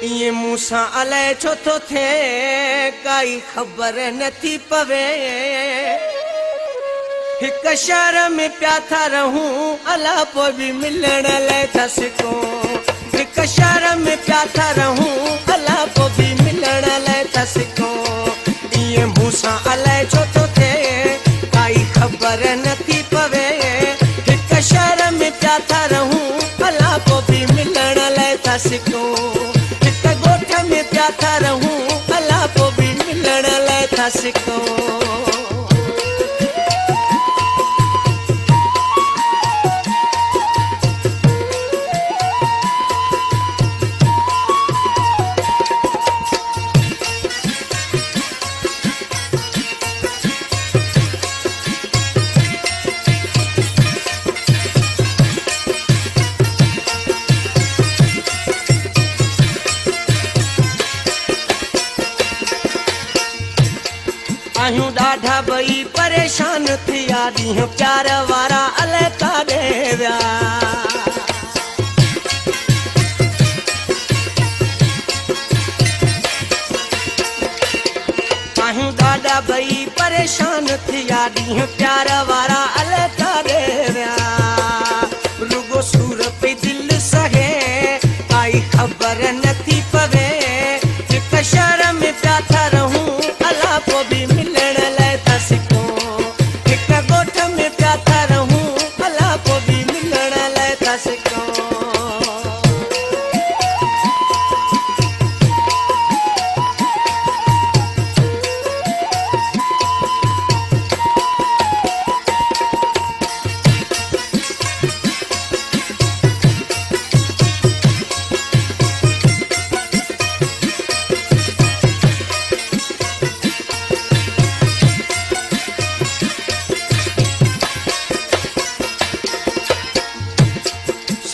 ये मूसा अलाए छो तो थे काई खबर नथी पवे। हिक शहर में प्या था रहूं अला पो भी मिलण लाए था सिको। हिक शहर में प्या था रहूं अला पो भी मिलण लाए था सिको। ये मूसा अलाए छो तो थे काई खबर नथी पवे। हिक शहर में प्या था रहूं अला पो भी मिलण लाए था सिको। गोठ में प्या था रहूं अला पो भी मिलण लाए था सिको। आहियूं ॾाढा बई परेशान थिया ॾींहं प्यार वारा अलाए काॾे विया। आहियूं ॾाढा बई परेशान थिया ॾींहं प्यार वारा अलाए काॾे विया। रुगो सूर पई दिलि सहे काई ख़बर नथी पवे। हिक शहर में प्या था रहूं अला पो भी मिलण लाए था सिको। हिक गोठ में प्या था रहूं अला पो भी मिलण लाए था सिको।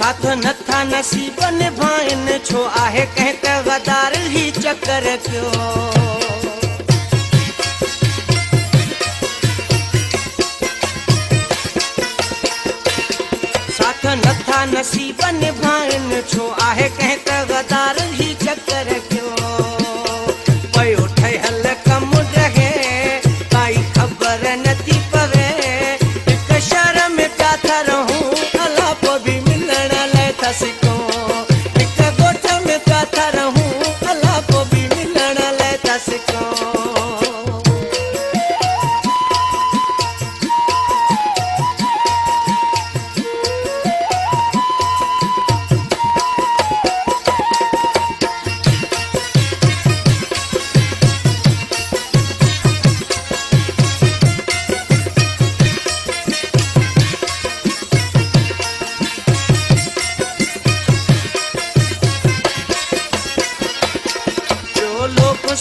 साथ नथा नसीब निभाइन छो आहे कंहिं त गदार ही चक्कर कयो। साथ नथा नसीब निभाइन छो आहे कंहिं त गदार ही चक्कर कयो। पयो ठहियल कम रहे काई ख़बर नथी पवे। हिक शहर में प्या था रहूं अला पो भी सिको। हिक गोठ में प्या था रहूं अला पो भी मिलण लाए था सिको।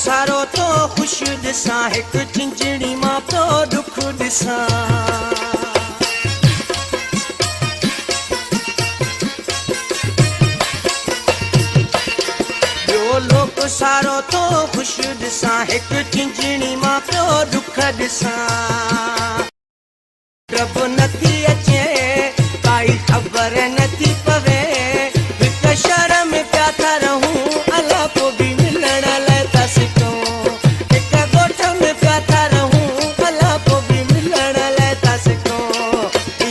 सारो तो खुश दिसां हिक चिंचड़ी मां तो दुख दिसां। ॿियो लोक सारो तो खुश दिसां हिक चिंचड़ी मां तो दुख दिसां। रब नथी अचे काई ख़बर नथी पवे। हिक शहर में प्या था रहूं अला पो भी मिलण लाए था सिको। हिक गोठ में प्या था रहूं अला पो भी मिलण लाए था सिको।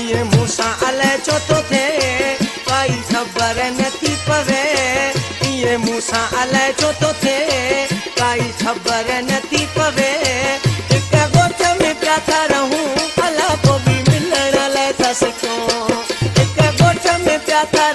ये मूसा अलाए छो तो थे काई ख़बर नथी पवे। ये मूसा अलाए छो तो थे काई ख़बर नथी पवे। हिक गोठ में प्या था रहूं अला पो भी मिलण लाए था सिको। हिक गोठ में प्या था